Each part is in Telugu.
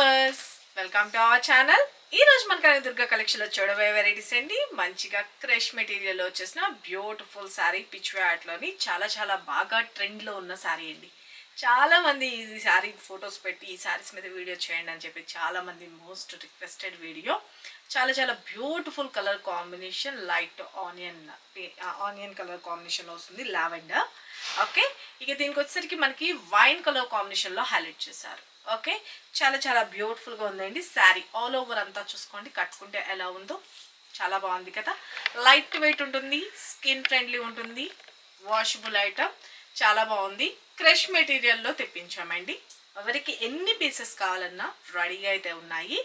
Viewers welcome to our channel. ఈ రోజు మన కనకదుర్గ కలెక్షన్ లో చూడబోయే వెరైటీస్ అండి. మంచిగా క్రష్ మెటీరియల్ లో వచ్చేసిన బ్యూటిఫుల్ సారీ పిచ్ వ్యాట్ లోని చాలా బాగా ట్రెండ్ లో ఉన్న సారీ అండి. చాలా మంది ఈ సారీ ఫొటోస్ పెట్టి ఈ సారీస్ మీద వీడియో చేయండి అని చెప్పి చాలా మంది మోస్ట్ రిక్వెస్టెడ్ వీడియో. చాలా beautiful colour combination, light onion colour combination లో వస్తుంది, లావెండర్. ఓకే, ఇక దీనికి వచ్చేసరికి మనకి వైన్ కలర్ కాంబినేషన్ లో హైలైట్ చేశారు. ఓకే, చాలా బ్యూటిఫుల్ గా ఉందండి శారీ. ఆల్ ఓవర్ అంతా చూసుకోండి, కట్టుకుంటే ఎలా ఉందో చాలా బాగుంది కదా. లైట్ వెయిట్ ఉంటుంది, స్కిన్ ఫ్రెండ్లీ ఉంటుంది, వాషబుల్ ఐటమ్, చాలా బాగుంది. క్రష్ మెటీరియల్లో తెప్పించామండి. ఎవరికి ఎన్ని పీసెస్ కావాలన్నా రెడీగా అయితే ఉన్నాయి.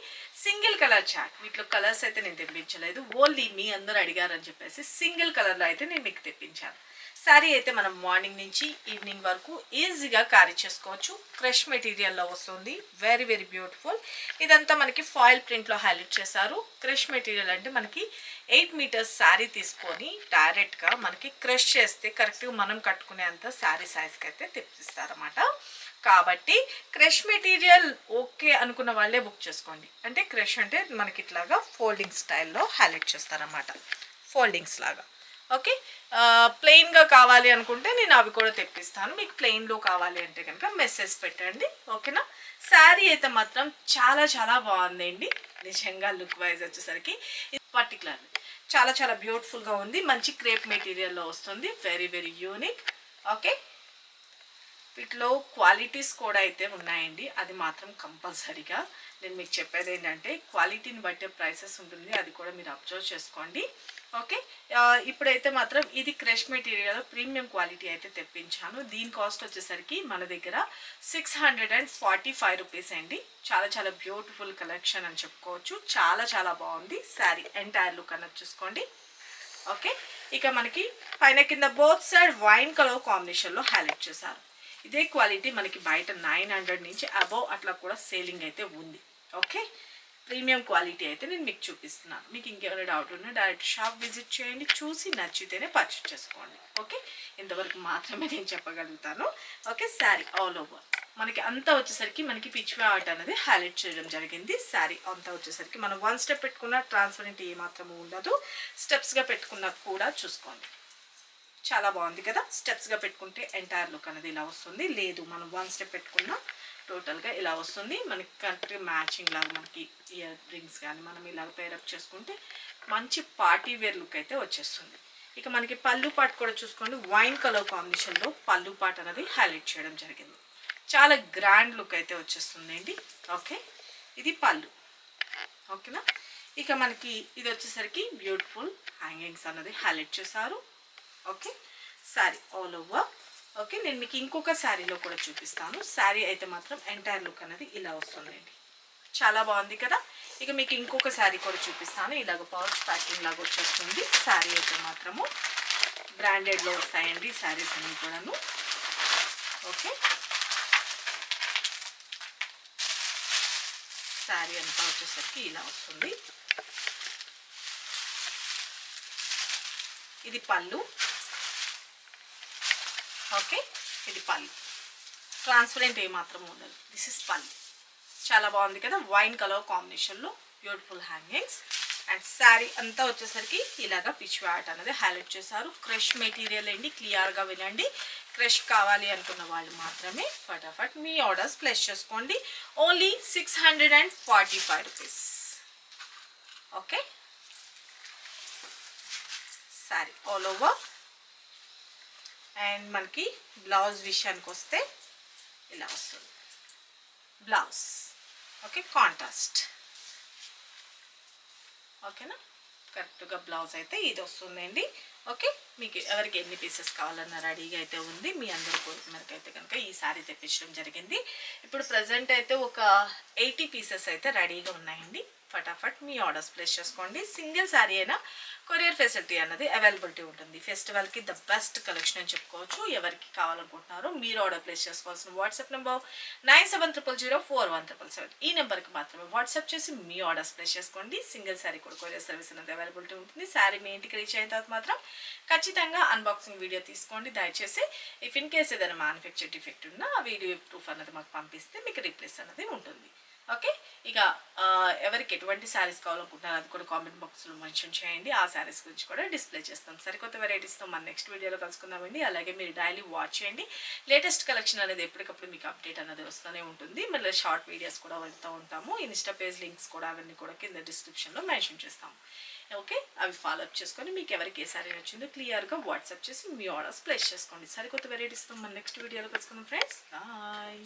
సింగిల్ కలర్ చార్ట్, వీటిలో కలర్స్ అయితే నేను తెప్పించలేదు, ఓన్లీ మీ అందరూ అడిగారని చెప్పేసి సింగిల్ కలర్లో అయితే నేను మీకు తెప్పించాను. శారీ అయితే మనం మార్నింగ్ నుంచి ఈవినింగ్ వరకు ఈజీగా క్యారీ చేసుకోవచ్చు. క్రష్ మెటీరియల్లో వస్తుంది, వెరీ బ్యూటిఫుల్. ఇదంతా మనకి ఫాయిల్ ప్రింట్లో హైలైట్ చేశారు. క్రష్ మెటీరియల్ అంటే మనకి 8 మీటర్స్ శారీ తీసుకొని డైరెక్ట్గా మనకి క్రష్ చేస్తే కరెక్ట్గా మనం కట్టుకునే అంత శారీ సైజ్కి అయితే తెప్పిస్తారన్నమాట. కాబట్టి క్రష్ మెటీరియల్ ఓకే అనుకున్న వాళ్ళే బుక్ చేసుకోండి. అంటే క్రష్ అంటే మనకి ఇట్లాగా ఫోల్డింగ్ స్టైల్లో హైలైట్ చేస్తారన్నమాట, ఫోల్డింగ్స్ లాగా. ఓకే, ప్లెయిన్గా కావాలి అనుకుంటే నేను అవి కూడా తెప్పిస్తాను. మీకు ప్లెయిన్లో కావాలి అంటే కనుక మెసేజ్ పెట్టండి, ఓకేనా. శారీ అయితే మాత్రం చాలా బాగుందండి. నిజంగా లుక్ వైజ్ వచ్చేసరికి ఇది పర్టికులర్ చాలా బ్యూటిఫుల్గా ఉంది. మంచి క్రేప్ మెటీరియల్లో వస్తుంది, వెరీ యూనిక్. ఓకే, వీటిలో క్వాలిటీస్ కూడా అయితే ఉన్నాయండి, అది మాత్రం కంపల్సరీగా నేను మీకు చెప్పేది ఏంటంటే క్వాలిటీని బట్టే ప్రైసెస్ ఉంటుంది, అది కూడా మీరు అబ్జర్వ్ చేసుకోండి. ఓకే, ఇప్పుడైతే మాత్రం ఇది క్రష్ మెటీరియల్ ప్రీమియం క్వాలిటీ అయితే తెప్పించాను. దీని కాస్ట్ వచ్చేసరికి మన దగ్గర 645 రూపీస్ అండి. చాలా బ్యూటిఫుల్ కలెక్షన్ అని చెప్పుకోవచ్చు. చాలా బాగుంది శారీ ఎంటైర్ లుక్ అన్నది చూసుకోండి. ఓకే, ఇక మనకి పైన కింద బోత్ సైడ్ వైన్ కలర్ కాంబినేషన్లో హైలైట్ చేశారు. ఇదే క్వాలిటీ మనకి బయట 900 నుంచి అబౌవ్ అట్లా కూడా సేలింగ్ అయితే ఉంది. ఓకే, ప్రీమియం క్వాలిటీ అయితే నేను మీకు చూపిస్తున్నాను. మీకు ఇంకేమైనా డౌట్ ఉన్నా డైరెక్ట్ షాప్ విజిట్ చేయండి, చూసి నచ్చితేనే పర్చేస్ చేసుకోండి. ఓకే, ఇంతవరకు మాత్రమే నేను చెప్పగలుగుతాను. ఓకే, శారీ ఆల్ ఓవర్ మనకి అంతా వచ్చేసరికి మనకి పిచ్ ఆర్ట్ అనేది హైలైట్ చేయడం జరిగింది. శారీ అంతా వచ్చేసరికి మనం 1 స్టెప్ పెట్టుకున్న ట్రాన్స్పరెంట్ ఏమాత్రము ఉండదు, స్టెప్స్గా పెట్టుకున్నా కూడా చూసుకోండి. చాలా బాగుంది కదా. స్టెప్స్గా పెట్టుకుంటే ఎంటైర్ లుక్ అనేది ఇలా వస్తుంది, లేదు మనం 1 స్టెప్ పెట్టుకున్నా టోటల్గా ఇలా వస్తుంది. మనకి కరెక్ట్గా మ్యాచింగ్ లాగా మనకి ఇయర్ రింగ్స్ కానీ మనం ఇలాగ పేరప్ చేసుకుంటే మంచి పార్టీ వేర్ లుక్ అయితే వచ్చేస్తుంది. ఇక మనకి పళ్ళు పాట్ కూడా చూసుకోండి, వైన్ కలర్ కాంబినేషన్లో పళ్ళు పాట్ అనేది హైలైట్ చేయడం జరిగింది. చాలా గ్రాండ్ లుక్ అయితే వచ్చేస్తుంది అండి. ఓకే, ఇది పళ్ళు. ఓకేనా, ఇక మనకి ఇది వచ్చేసరికి బ్యూటిఫుల్ హ్యాంగింగ్స్ అన్నది హైలైట్ చేశారు. Okay, sari all over. Okay, నేను మీకు ఇంకొక శారీలో కూడా చూపిస్తాను. శారీ అయితే మాత్రం ఎంటైర్ లుక్ అనేది ఇలా వస్తుందండి, చాలా బాగుంది కదా. ఇక మీకు ఇంకొక శారీ కూడా చూపిస్తాను, ఇలాగ పౌచ్ ప్యాకింగ్ లాగా వచ్చేస్తుంది. శారీ అయితే మాత్రము బ్రాండెడ్లో వస్తాయండి శారీస్ అన్నీ కూడాను. ఓకే, శారీ అంతా వచ్చేసరికి ఇలా వస్తుంది. ఇది పళ్ళు. ఓకే, ఇది పళ్ళు, ట్రాన్స్పరెంట్ ఏమాత్రం ఉండదు. దిస్ ఇస్ పళ్ళు. చాలా బాగుంది కదా, వైన్ కలర్ కాంబినేషన్లో బ్యూటిఫుల్ హ్యాంగింగ్స్. అండ్ శారీ అంతా వచ్చేసరికి ఇలాగా పిచ్ వ్యాట్ అనేది హైలైట్ చేశారు. క్రష్ మెటీరియల్ అండి, క్లియర్గా వినండి. క్రష్ కావాలి అనుకున్న వాళ్ళు మాత్రమే ఫటాఫట్ మీ ఆర్డర్స్ ప్లేస్ చేసుకోండి. Only 645 rupees. Okay, sari all over. And మనకి బ్లౌజ్ విషయానికి వస్తే ఇలా వస్తుంది బ్లౌజ్. Okay, contrast. ఓకేనా, కరెక్ట్గా బ్లౌజ్ అయితే ఇది వస్తుందండి. ఓకే, మీకు ఎవరికి ఎన్ని పీసెస్ కావాలన్నా రెడీగా అయితే ఉంది. మీ అందరి కోరిక మేరకు అయితే కనుక ఈ శారీ తెప్పించడం జరిగింది. ఇప్పుడు ప్రజెంట్ అయితే ఒక 80 పీసెస్ అయితే రెడీగా ఉన్నాయండి. ఫటాఫట్ మీ ఆర్డర్స్ ప్లేస్ చేసుకోండి. సింగిల్ శారీ అయినా కొరియర్ ఫెసిలిటీ అన్నది అవైలబిలిటీ ఉంటుంది. ఫెస్టివల్కి ద బెస్ట్ కలెక్షన్ అని చెప్పుకోవచ్చు. ఎవరికి కావాలనుకుంటున్నారో మీరు ఆర్డర్ ప్లేస్ చేసుకోవాల్సిన వాట్సాప్ నెంబర్ 9700041777. ఈ నెంబర్కి మాత్రమే వాట్సాప్ చేసి మీ ఆర్డర్స్ ప్లేస్ చేసుకోండి. సింగిల్ శారీ కూడా కొరియర్ సర్వీస్ అనేది అవైలబిలిటీ ఉంటుంది. శారీ మీ ఇంటికి రీచ్ అయిన తర్వాత మాత్రం ఖచ్చితంగా అన్బాక్సింగ్ వీడియో తీసుకోండి. దయచేసి ఇఫ్ ఇన్ కేస్ ఏదైనా మ్యానుఫ్యాక్చర్ డిఫెక్ట్ ఉన్నా ఆ వీడియో ప్రూఫ్ అన్నది మాకు పంపిస్తే మీకు రీప్లేస్ అనేది ఉంటుంది. ఓకే. ఇక ఎవరికి ఎటువంటి శారీస్ కావాలనుకుంటున్నారో అది కూడా కామెంట్ బాక్స్లో మెన్షన్ చేయండి. ఆ శారీస్ గురించి కూడా డిస్ప్లే చేస్తాం. సరికొత్త వెరైటీస్తో మన నెక్స్ట్ వీడియోలో కలుసుకుందామండి. అలాగే మీరు డైలీ వాచ్ చేయండి. లేటెస్ట్ కలెక్షన్ అనేది ఎప్పటికప్పుడు మీకు అప్డేట్ అనేది వస్తూనే ఉంటుంది. మళ్ళీ షార్ట్ వీడియోస్ కూడా వెళ్తూ ఉంటాము. ఇన్స్టా పేజ్ లింక్స్ కూడా అవన్నీ కూడా కింద డిస్క్రిప్షన్లో మెన్షన్ చేస్తాము. ఓకే, అవి ఫాలో అప్ చేసుకొని మీకు ఎవరికి ఏ సారీ నచ్చిందో క్లియర్గా వాట్సాప్ చేసి మీ ఆర్డర్స్ ప్లేస్ చేసుకోండి. సరికొత్త వెరైటీస్తో మన నెక్స్ట్ వీడియోలో కలుసుకుందాం ఫ్రెండ్స్. బాయ్.